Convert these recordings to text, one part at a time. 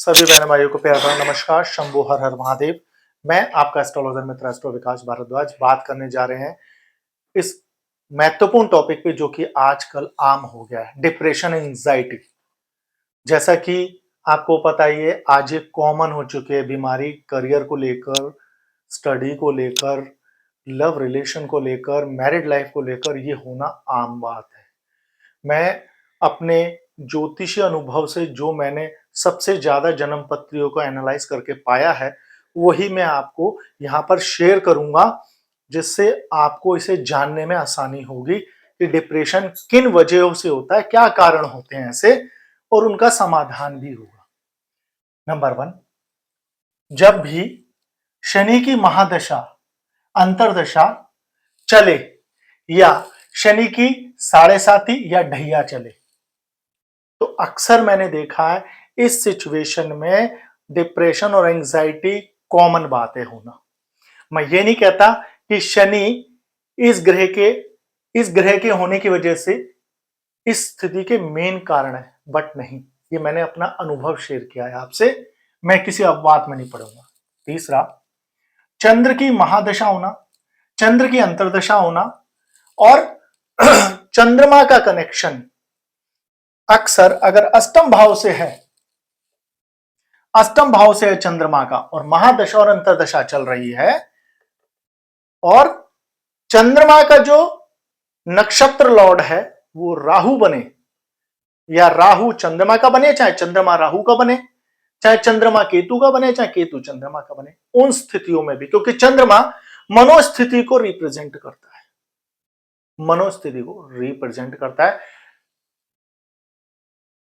सभी बहन भाइयों को प्यार भरा नमस्कार। शंभू हर हर महादेव। मैं आपका एस्ट्रोलॉजर मित्र एस्ट्रो विकास भारद्वाज बात करने जा रहे हैं इस महत्वपूर्ण टॉपिक पे जो कि आजकल आम हो गया है, डिप्रेशन एंजाइटी। जैसा कि आपको पता ही है, आज ये कॉमन हो चुकी है बीमारी, करियर को लेकर, स्टडी को लेकर, लव रिलेशन को लेकर, मैरिड लाइफ को लेकर ये होना आम बात है। मैं अपने ज्योतिषीय अनुभव से जो मैंने सबसे ज्यादा जन्म पत्रियों को एनालाइज करके पाया है, वही मैं आपको यहाँ पर शेयर करूंगा, जिससे आपको इसे जानने में आसानी होगी कि डिप्रेशन किन वजहों से होता है, क्या कारण होते हैं ऐसे, और उनका समाधान भी होगा। नंबर 1, जब भी शनि की महादशा अंतरदशा चले या शनि की 7.5 या ढैया चले, तो अक्सर मैंने देखा है इस सिचुएशन में डिप्रेशन और एंजाइटी कॉमन बात है होना। मैं ये नहीं कहता कि शनि इस ग्रह के होने की वजह से इस स्थिति के मेन कारण है, बट नहीं, ये मैंने अपना अनुभव शेयर किया है आपसे, मैं किसी अपवाद में नहीं पढ़ूंगा। तीसरा, चंद्र की महादशा होना, चंद्र की अंतर्दशा होना और चंद्रमा का कनेक्शन अक्सर अगर अष्टम भाव से है, अष्टम भाव से है चंद्रमा का, और महादशा और अंतर्दशा चल रही है, और चंद्रमा का जो नक्षत्र लॉर्ड है वो राहु बने, या राहु चंद्रमा का बने, चाहे चंद्रमा राहु का बने, चाहे चंद्रमा केतु का बने, चाहे केतु चंद्रमा का बने, उन स्थितियों में भी, क्योंकि चंद्रमा मनोस्थिति को रिप्रेजेंट करता है, मनोस्थिति को रिप्रेजेंट करता है,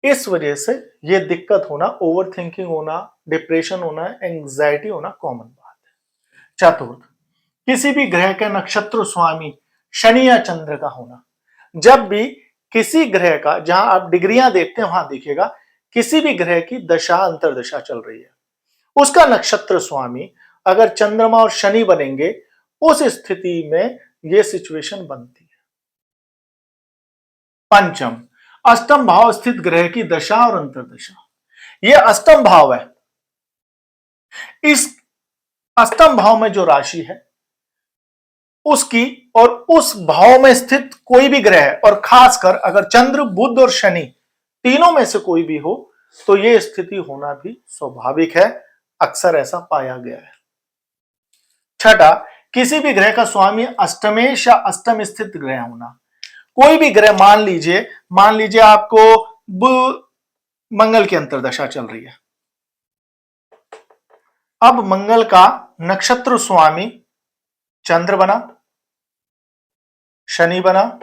इस वजह से यह दिक्कत होना, ओवर थिंकिंग होना, डिप्रेशन होना, एंजाइटी होना कॉमन बात है। चतुर्थ, किसी भी ग्रह के नक्षत्र स्वामी शनि या चंद्र का होना। जब भी किसी ग्रह का, जहां आप डिग्रियां देखते हैं वहां देखिएगा, किसी भी ग्रह की दशा अंतरदशा चल रही है, उसका नक्षत्र स्वामी अगर चंद्रमा और शनि बनेंगे, उस स्थिति में यह सिचुएशन बनती है। पंचम, अष्टम भाव स्थित ग्रह की दशा और अंतरदशा। यह अष्टम भाव है, इस अष्टम भाव में जो राशि है उसकी, और उस भाव में स्थित कोई भी ग्रह, और खासकर अगर चंद्र, बुध और शनि तीनों में से कोई भी हो, तो यह स्थिति होना भी स्वाभाविक है, अक्सर ऐसा पाया गया है। छठा, किसी भी ग्रह का स्वामी अष्टमेश या अष्टम स्थित ग्रह होना। कोई भी ग्रह, मान लीजिए आपको मंगल की अंतर्दशा चल रही है, अब मंगल का नक्षत्र स्वामी चंद्र बना, शनि बना,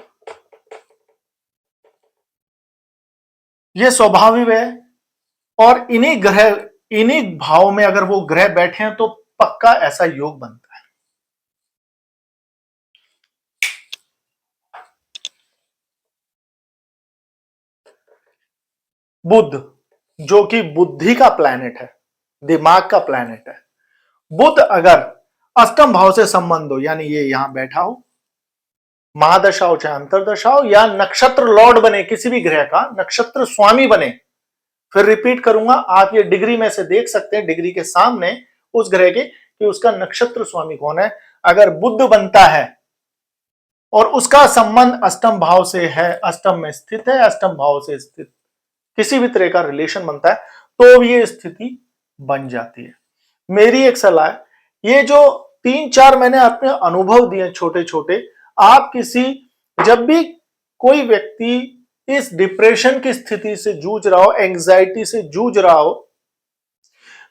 यह स्वाभाविक है, और इन्हीं भाव में अगर वो ग्रह बैठे हैं तो पक्का ऐसा योग बनता है। बुध, जो कि बुद्धि का प्लैनेट है, दिमाग का प्लैनेट है, बुध अगर अष्टम भाव से संबंध हो, यानी ये यहां बैठा हो, महादशा हो चाहे अंतरदशा हो, या नक्षत्र लॉर्ड बने, किसी भी ग्रह का नक्षत्र स्वामी बने, फिर रिपीट करूंगा, आप ये डिग्री में से देख सकते हैं, डिग्री के सामने उस ग्रह के कि उसका नक्षत्र स्वामी कौन है। अगर बुध बनता है और उसका संबंध अष्टम भाव से है, अष्टम में स्थित है, अष्टम भाव से स्थित किसी भी तरह का रिलेशन बनता है, तो ये स्थिति बन जाती है। मेरी एक सलाह है, ये जो 3-4 मैंने अपने अनुभव दिए छोटे छोटे, आप जब भी कोई व्यक्ति इस डिप्रेशन की स्थिति से जूझ रहा हो, एंजाइटी से जूझ रहा हो,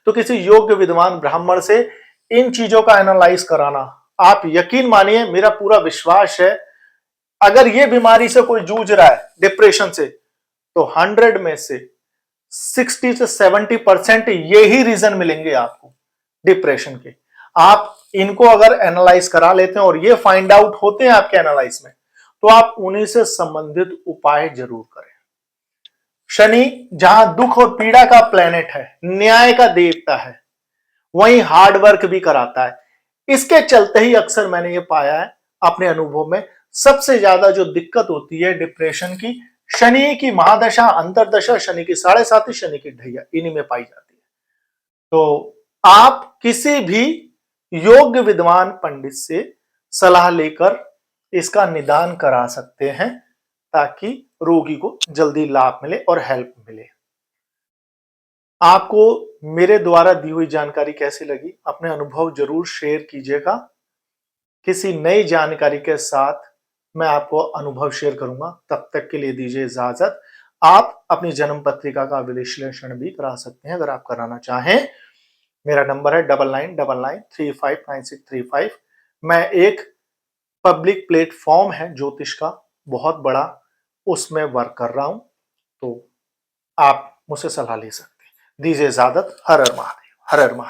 तो किसी योग्य विद्वान ब्राह्मण से इन चीजों का एनालाइज कराना। आप यकीन मानिए, मेरा पूरा विश्वास है, अगर ये बीमारी से कोई जूझ रहा है, डिप्रेशन से, तो 100 में से 60 से 70% यही रीजन मिलेंगे आपको डिप्रेशन के। आप इनको अगर एनालाइज करा लेते हैं और ये फाइंड आउट होते हैं आपके एनालाइज में, तो आप उन्हीं से संबंधित उपाय जरूर करें। शनि जहां दुख और पीड़ा का प्लेनेट है, न्याय का देवता है, वहीं हार्ड वर्क भी कराता है। इसके चलते ही अक्सर मैंने ये पाया है अपने अनुभव में, सबसे ज्यादा जो दिक्कत होती है डिप्रेशन की, शनि की महादशा, अंतरदशा, शनि की 7.5, शनि की ढैया, इन्हीं में पाई जाती है। तो आप किसी भी योग्य विद्वान पंडित से सलाह लेकर इसका निदान करा सकते हैं ताकि रोगी को जल्दी लाभ मिले और हेल्प मिले। आपको मेरे द्वारा दी हुई जानकारी कैसी लगी? अपने अनुभव जरूर शेयर कीजिएगा। किसी नई जानकारी के साथ मैं आपको अनुभव शेयर करूंगा। तब तक के लिए दीजिए इजाजत। आप अपनी जन्म पत्रिका का विश्लेषण भी करा सकते हैं अगर आप कराना चाहें। मेरा नंबर है 9999359635। मैं एक पब्लिक प्लेटफॉर्म है ज्योतिष का बहुत बड़ा, उसमें वर्क कर रहा हूं, तो आप मुझसे सलाह ले सकते हैं। दीजिए इजाजत। हर हर महादेव, हर हर महादेव।